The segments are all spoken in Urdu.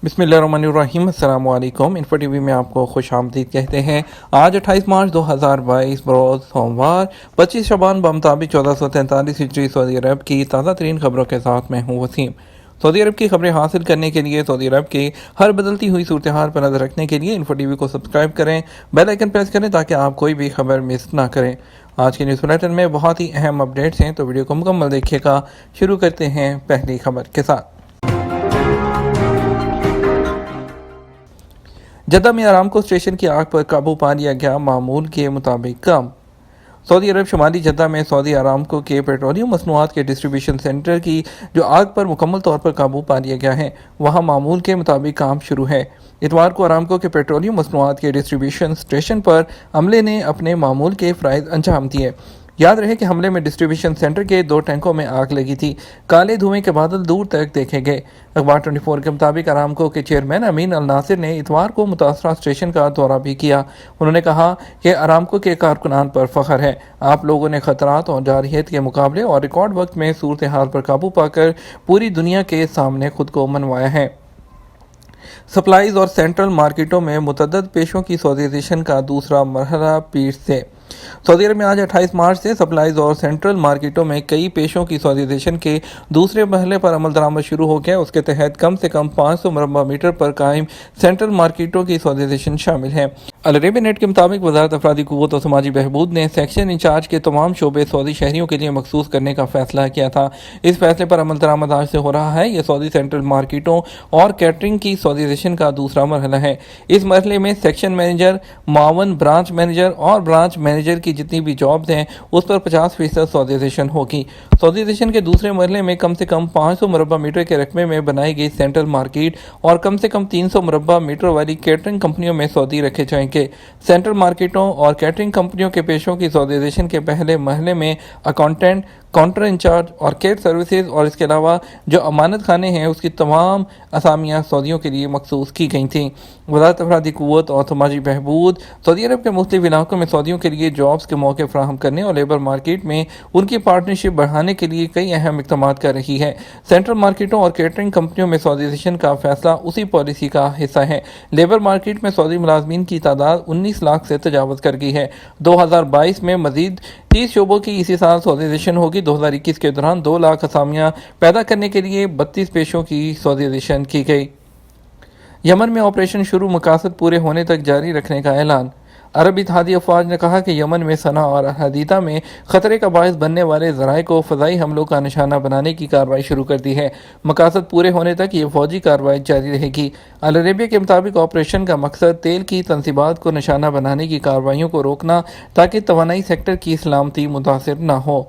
بسم اللہ الرحمن الرحیم۔ السلام علیکم۔ انفو ٹی وی میں آپ کو خوش آمدید کہتے ہیں۔ آج 28 مارچ 2022 بروز سوموار 25 شعبان بمطابق 1443 ہجری سعودی عرب کی تازہ ترین خبروں کے ساتھ میں ہوں وسیم۔ سعودی عرب کی خبریں حاصل کرنے کے لیے، سعودی عرب کی ہر بدلتی ہوئی صورتحال پر نظر رکھنے کے لیے انفو ٹی وی کو سبسکرائب کریں، بیل آئیکن پریس کریں تاکہ آپ کوئی بھی خبر مس نہ کریں۔ آج کے نیوز بلیٹن میں بہت ہی اہم اپڈیٹس ہیں، تو ویڈیو کو مکمل دیکھیے گا۔ شروع کرتے ہیں پہلی خبر کے ساتھ۔ جدہ میں آرامکو اسٹیشن کی آگ پر قابو پا لیا گیا، معمول کے مطابق کم۔ سعودی عرب شمالی جدہ میں سعودی آرامکو کے پیٹرولیم مصنوعات کے ڈسٹریبیوشن سینٹر کی جو آگ پر مکمل طور پر قابو پا لیا گیا ہے، وہاں معمول کے مطابق کام شروع ہے۔ اتوار کو آرامکو کے پیٹرولیم مصنوعات کے ڈسٹریبیوشن اسٹیشن پر عملے نے اپنے معمول کے فرائض انجام دیے۔ یاد رہے کہ حملے میں ڈسٹریبیوشن سینٹر کے 2 ٹینکوں میں آگ لگی تھی۔ کالے دھوئیں کے بادل دور تک دیکھے گئے۔ اخبار 24 کے مطابق آرامکو کے چیئرمین امین الناصر نے اتوار کو متاثرہ اسٹیشن کا دورہ بھی کیا۔ انہوں نے کہا کہ آرامکو کے کارکنان پر فخر ہے، آپ لوگوں نے خطرات اور جارحیت کے مقابلے اور ریکارڈ وقت میں صورتحال پر قابو پا کر پوری دنیا کے سامنے خود کو منوایا ہے۔ سپلائز اور سینٹرل مارکیٹوں میں متعدد پیشوں کی سعودیزیشن کا دوسرا مرحلہ پیش سے۔ سعودی عرب میں آج 28 مارچ سے سپلائز اور سینٹرل مارکیٹوں میں کئی پیشوں کی سعودیزیشن کے دوسرے مرحلے پر عمل درآمد شروع ہو گیا۔ اس کے تحت کم سے کم 500 مربع میٹر پر قائم سینٹرل مارکیٹوں کی سعودیزیشن شامل ہے۔ العربیہ نیٹ کے مطابق وزارت افرادی قوت و سماجی بہبود نے سیکشن انچارج کے تمام شعبے سعودی شہریوں کے لیے مخصوص کرنے کا فیصلہ کیا تھا۔ اس فیصلے پر عمل درآمد آج سے ہو رہا ہے۔ یہ سعودی سینٹرل مارکیٹوں اور کیٹرنگ کی سعودیزیشن کا دوسرا مرحلہ ہے۔ اس مرحلے میں سیکشن مینیجر، معاون برانچ مینیجر اور برانچ مینیجر کی جتنی بھی جابز ہیں اس پر 50% سعودیزیشن ہوگی۔ سعودیزیشن کے دوسرے مرحلے میں کم سے کم 500 مربع میٹر کے رقبے میں بنائی گئی سینٹرل مارکیٹ اور کم سے کم 300 مربع میٹر والی کیٹرنگ کمپنیوں میں سعودی رکھے جائیں گے۔ سینٹرل مارکیٹوں اور کیٹرنگ کمپنیوں کے پیشوں کی سعودیزیشن کے پہلے مرحلے میں اکاؤنٹنٹ، کاؤنٹر انچارج اور کیٹ سروسز اور اس کے علاوہ جو امانت خانے ہیں اس کی تمام اسامیاں سعودیوں کے لیے مخصوص کی گئی تھیں۔ وزارت افرادی قوت اور سماجی بہبود سعودی عرب کے مختلف علاقوں میں سعودیوں کے لیے جابز کے موقع فراہم کرنے اور لیبر مارکیٹ میں ان کی پارٹنرشپ بڑھانے کے لیے کئی اہم اقدامات کر رہی ہے۔ سینٹرل مارکیٹوں اور کیٹرنگ کمپنیوں میں سعودیزیشن کا فیصلہ اسی پالیسی کا حصہ ہے۔ لیبر مارکیٹ میں سعودی ملازمین کی تعداد 19 لاکھ سے تجاوز کر گئی ہے۔ 2022 میں مزید 30 شعبوں کی اسی سال سعودیزیشن ہوگی۔ 2021 کے دوران 2 لاکھ اسامیاں پیدا کرنے کے لیے 32 پیشوں کی سعودیزیشن کی گئی۔ یمن میں آپریشن شروع، مقاصد پورے ہونے تک جاری رکھنے کا اعلان۔ عرب اتحادی افواج نے کہا کہ یمن میں صنعا اور حدیدہ میں خطرے کا باعث بننے والے ذرائع کو فضائی حملوں کا نشانہ بنانے کی کارروائی شروع کر دی ہے۔ مقاصد پورے ہونے تک یہ فوجی کارروائی جاری رہے گی۔ العربیہ کے مطابق آپریشن کا مقصد تیل کی تنصیبات کو نشانہ بنانے کی کارروائیوں کو روکنا تاکہ توانائی سیکٹر کی سلامتی متاثر نہ ہو۔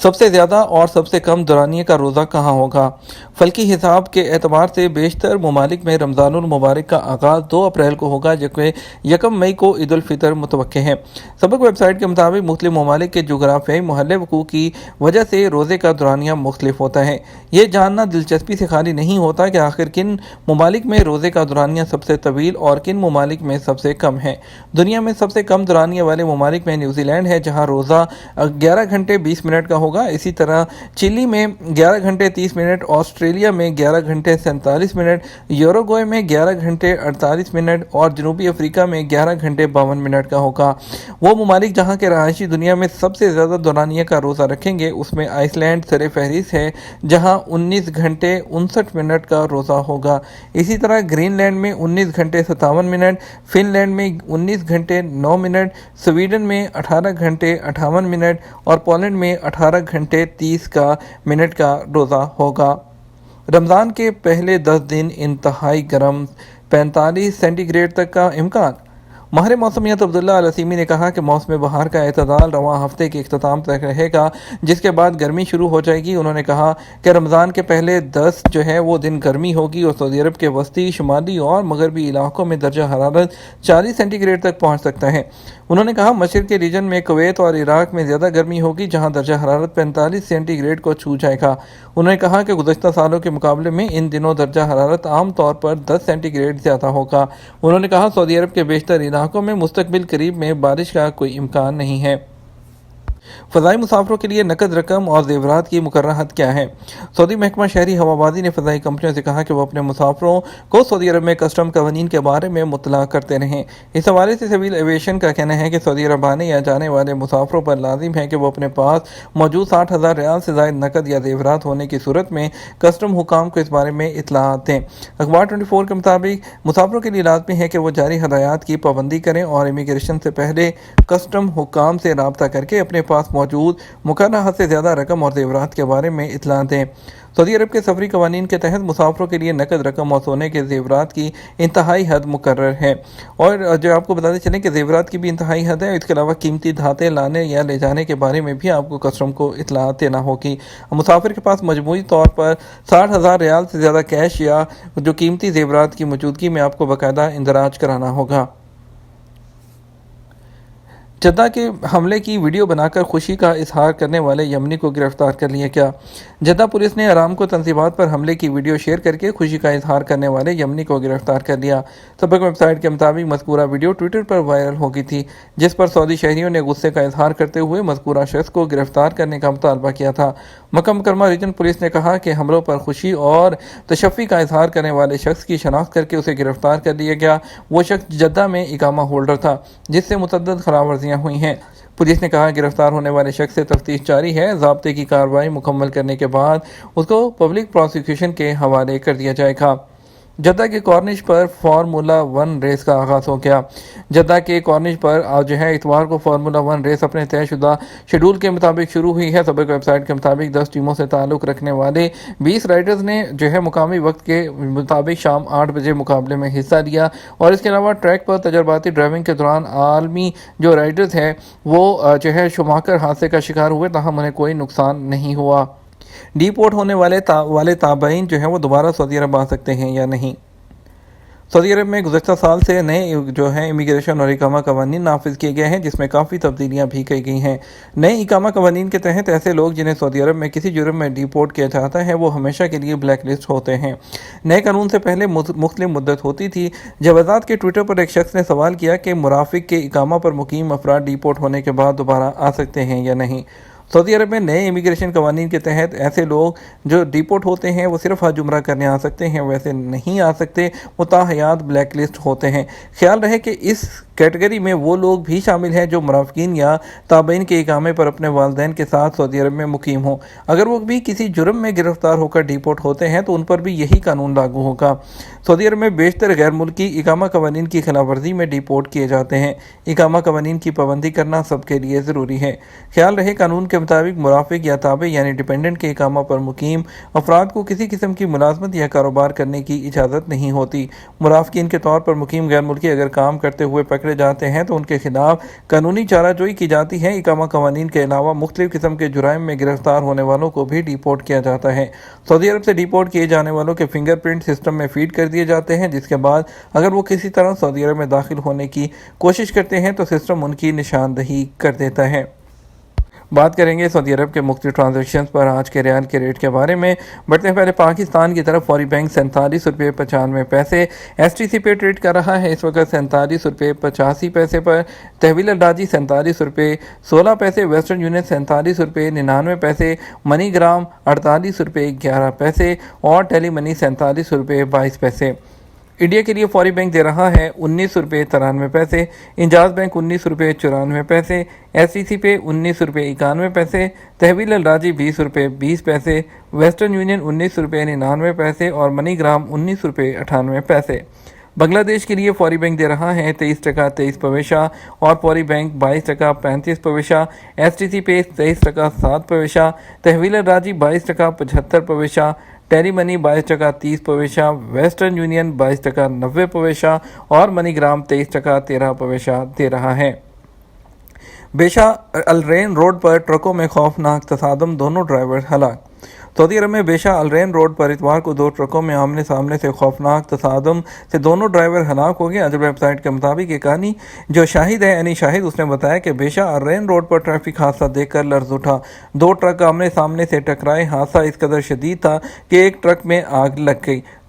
سب سے زیادہ اور سب سے کم دورانیے کا روزہ کہاں ہوگا؟ فلکی حساب کے اعتبار سے بیشتر ممالک میں رمضان المبارک کا آغاز 2 اپریل کو ہوگا، جبکہ 1 مئی کو عید الفطر متوقع ہے۔ سبق ویب سائٹ کے مطابق مختلف ممالک کے جغرافیائی محل وقوع کی وجہ سے روزے کا دورانیہ مختلف ہوتا ہے۔ یہ جاننا دلچسپی سے خالی نہیں ہوتا کہ آخر کن ممالک میں روزے کا دورانیہ سب سے طویل اور کن ممالک میں سب سے کم ہے۔ دنیا میں سب سے کم دورانیے والے ممالک میں نیوزی لینڈ ہے، جہاں روزہ 11 گھنٹے 20 منٹ کا ہوگا۔ اسی طرح چلی میں 11 گھنٹے 30 منٹ، آسٹریلیا میں 11 گھنٹے 47 منٹ، یوروگوئے میں 11 گھنٹے 48 منٹ اور جنوبی افریقہ میں 11 گھنٹے 52 منٹ کا ہوگا۔ وہ ممالک جہاں کے رہائشی دنیا میں سب سے زیادہ دورانیے کا روزہ رکھیں گے، اس میں آئس لینڈ سر فہرست ہے، جہاں 19 گھنٹے 59 منٹ کا روزہ ہوگا۔ اسی طرح گرین لینڈ میں 19 گھنٹے 57 منٹ، فن لینڈ میں 19 گھنٹے 9 منٹ، سویڈن میں 18 گھنٹے 58 منٹ اور پولینڈ میں 18 گھنٹے 30 منٹ کا روزہ ہوگا۔ رمضان کے پہلے 10 دن انتہائی گرم 45 سینٹی گریڈ تک کا امکان۔ ماہر موسمیات عبداللہ العثیمی نے کہا کہ موسم بہار کا اعتدال رواں ہفتے کے اختتام تک رہے گا، جس کے بعد گرمی شروع ہو جائے گی۔ انہوں نے کہا کہ رمضان کے پہلے 10 وہ دن گرمی ہوگی اور سعودی عرب کے وسطی، شمالی اور مغربی علاقوں میں درجہ حرارت 40 سینٹی گریڈ تک پہنچ سکتا ہے۔ انہوں نے کہا مشرق کے ریجن میں کویت اور عراق میں زیادہ گرمی ہوگی، جہاں درجہ حرارت 45 سینٹی گریڈ کو چھو جائے گا۔ انہوں نے کہا کہ گزشتہ سالوں کے مقابلے میں ان دنوں درجہ حرارت عام طور پر 10 سینٹی گریڈ زیادہ ہوگا۔ انہوں نے کہا سعودی عرب کے بیشتر علاقوں میں مستقبل قریب میں بارش کا کوئی امکان نہیں ہے۔ فضائی مسافروں کے لیے نقد رقم اور زیورات کی مقررہ حد کیا ہے؟ سعودی محکمہ شہری ہوابازی نے فضائی کمپنیوں سے کہا کہ وہ اپنے مسافروں کو سعودی عرب میں کسٹم قوانین کے بارے میں مطلع کرتے رہیں۔ اس حوالے سے سول ایویشن کا کہنا ہے کہ سعودی عرب آنے یا جانے والے مسافروں پر لازم ہے کہ وہ اپنے پاس موجود 60,000 ریال سے زائد نقد یا زیورات ہونے کی صورت میں کسٹم حکام کو اس بارے میں اطلاعات دیں۔ اخبار 24 کے مطابق مسافروں کے لیے لازمی ہے کہ وہ جاری ہدایات کی پابندی کریں اور امیگریشن سے پہلے کسٹم حکام سے رابطہ کر کے اپنے پاس موجود مقررہ حد سے زیادہ رقم اور زیورات کے بارے میں اطلاع دیں۔ سعودی عرب کے سفری قوانین کے تحت مسافروں کے لیے نقد رقم اور سونے کے زیورات کی انتہائی حد مقرر ہے، اور جو آپ کو بتاتے چلیں کہ زیورات کی بھی انتہائی حد ہے۔ اس کے علاوہ قیمتی دھاتیں لانے یا لے جانے کے بارے میں بھی آپ کو کسٹم کو اطلاعات دینا ہوگی۔ مسافر کے پاس مجموعی طور پر 60,000 ریال سے زیادہ کیش یا جو قیمتی زیورات کی موجودگی میں آپ کو باقاعدہ اندراج کرانا ہوگا۔ جدہ کے حملے کی ویڈیو بنا کر خوشی کا اظہار کرنے والے یمنی کو گرفتار کر لیا گیا۔ جدہ پولیس نے ارامکو تنصیبات پر حملے کی ویڈیو شیئر کر کے خوشی کا اظہار کرنے والے یمنی کو گرفتار کر لیا۔ سابق ویب سائٹ کے مطابق مذکورہ ویڈیو ٹویٹر پر وائرل ہو گئی تھی، جس پر سعودی شہریوں نے غصے کا اظہار کرتے ہوئے مذکورہ شخص کو گرفتار کرنے کا مطالبہ کیا تھا۔ مکہ مکرمہ ریجن پولیس نے کہا کہ حملوں پر خوشی اور تشفی کا اظہار کرنے والے شخص کی شناخت کر کے اسے گرفتار کر لیا گیا۔ وہ شخص جدہ میں اقامہ ہولڈر تھا، جس سے متعدد خلاف ورزیاں ہوئی ہیں۔ پولیس نے کہا گرفتار ہونے والے شخص سے تفتیش جاری ہے۔ ضابطے کی کارروائی مکمل کرنے کے بعد اس کو پبلک پروسیکیوشن کے حوالے کر دیا جائے گا۔ جدہ کے کارنش پر فارمولا 1 ریس کا آغاز ہو گیا۔ جدہ کے کارنش پر اتوار کو فارمولا 1 ریس اپنے طے شدہ شیڈول کے مطابق شروع ہوئی ہے۔ سابق ویب سائٹ کے مطابق 10 ٹیموں سے تعلق رکھنے والے 20 رائڈرز نے مقامی وقت کے مطابق شام 8 بجے مقابلے میں حصہ لیا، اور اس کے علاوہ ٹریک پر تجرباتی ڈرائیونگ کے دوران عالمی جو رائڈرز ہیں وہ شوماکر حادثے کا شکار ہوئے، تاہم انہیں کوئی نقصان نہیں ہوا۔ ڈی پورٹ ہونے والے تابعین وہ دوبارہ سعودی عرب آ سکتے ہیں یا نہیں؟ سعودی عرب میں گزشتہ سال سے نئے امیگریشن اور اقامہ قوانین نافذ کیے گئے ہیں، جس میں کافی تبدیلیاں بھی کی گئی ہیں۔ نئے اقامہ قوانین کے تحت ایسے لوگ جنہیں سعودی عرب میں کسی جرم میں ڈی پورٹ کیا جاتا ہے وہ ہمیشہ کے لیے بلیک لسٹ ہوتے ہیں۔ نئے قانون سے پہلے مختلف مدت ہوتی تھی۔ جوازات کے ٹویٹر پر ایک شخص نے سوال کیا کہ مرافق کے اقامہ پر مقیم افراد ڈی پورٹ ہونے کے بعد دوبارہ آ سکتے ہیں یا نہیں۔ سعودی عرب میں نئے امیگریشن قوانین کے تحت ایسے لوگ جو ڈی پورٹ ہوتے ہیں وہ صرف حج عمرہ کرنے آ سکتے ہیں، ویسے نہیں آ سکتے، وہ تاحیات بلیک لسٹ ہوتے ہیں۔ خیال رہے کہ اس کیٹیگری میں وہ لوگ بھی شامل ہیں جو مرافقین یا تابعین کے اقامے پر اپنے والدین کے ساتھ سعودی عرب میں مقیم ہوں۔ اگر وہ بھی کسی جرم میں گرفتار ہو کر ڈی پورٹ ہوتے ہیں تو ان پر بھی یہی قانون لاگو ہوگا۔ سعودی عرب میں بیشتر غیر ملکی اقامہ قوانین کی خلاف ورزی میں ڈی پورٹ کیے جاتے ہیں۔ اقامہ قوانین کی پابندی کرنا سب کے لیے ضروری ہے۔ خیال رہے قانون کے مطابق مرافق یا تابع ڈیپینڈنٹ کے اقامہ پر مقیم افراد کو کسی قسم کی ملازمت یا کاروبار کرنے کی اجازت نہیں ہوتی۔ مرافقین کے طور پر مقیم غیر ملکی اگر کام کرتے ہوئے پکڑے جاتے ہیں تو ان کے خلاف قانونی چارہ جوئی کی جاتی ہے۔ اقامہ قوانین کے علاوہ مختلف قسم کے جرائم میں گرفتار ہونے والوں کو بھی ڈی پورٹ کیا جاتا ہے۔ سعودی عرب سے ڈی پورٹ کیے جانے والوں کے فنگر پرنٹ سسٹم میں فیڈ کر دیے جاتے ہیں، جس کے بعد اگر وہ کسی طرح سعودی عرب میں داخل ہونے کی کوشش کرتے ہیں تو سسٹم ان کی نشاندہی کر دیتا ہے۔ بات کریں گے سعودی عرب کے مختلف ٹرانزیکشنز پر آج کے ریال کے ریٹ کے بارے میں۔ بڑھتے ہیں پہلے پاکستان کی طرف۔ فوری بینک 47 روپے 95 پیسے ایس ٹی سی پہ ٹریڈ کر رہا ہے اس وقت 47 روپے 85 پیسے پر۔ تحویل الراجی 47 روپے 16 پیسے۔ ویسٹرن یونین 47 روپے 99 پیسے۔ منی گرام 48 روپے 11 پیسے اور ٹیلی منی 47 روپے 22 پیسے۔ انڈیا کے لیے فوری بینک دے رہا ہے 19 روپے 93 پیسے، انجاز بینک 19 روپے 94 پیسے، ایس ٹی سی پہ 19 روپے 91 پیسے، تحویل الراجی 20 روپے 20 پیسے، ویسٹرن یونین 19 روپے 99 پیسے اور منی گرام 19 روپے 98 پیسے۔ بنگلہ دیش کے لیے فوری بینک دے رہا ہے 23 ٹکا 23 پیسہ اور فوری بینک 22 ٹکا 35 پیسہ، ایس ٹی سی پہ 23 ٹکا 7 پیسہ، تحویل الراجی 22 ٹکا 75 پیسہ، ٹیلی منی 22 ٹکا 30 پیسہ، ویسٹرن یونین 22 ٹکا 90 پیسہ اور منی گرام 23 ٹکا 13 پیسہ دے رہا ہے۔ بیشا الرین روڈ پر ٹرکوں میں خوفناک تصادم، دونوں ڈرائیور ہلاک۔ سعودی عرب میں بیشا الرین روڈ پر اتوار کو 2 ٹرکوں میں آمنے سامنے سے خوفناک تصادم سے دونوں ڈرائیور ہلاک ہو گئے۔ ویب سائٹ کے مطابق ایک آنی جو شاہد ہے شاہد اس نے بتایا کہ بیشا الرین روڈ پر ٹریفک حادثہ دیکھ کر لرز اٹھا۔ 2 ٹرک آمنے سامنے سے ٹکرائے۔ حادثہ اس قدر شدید تھا کہ ایک ٹرک میں آگ لگ گئی۔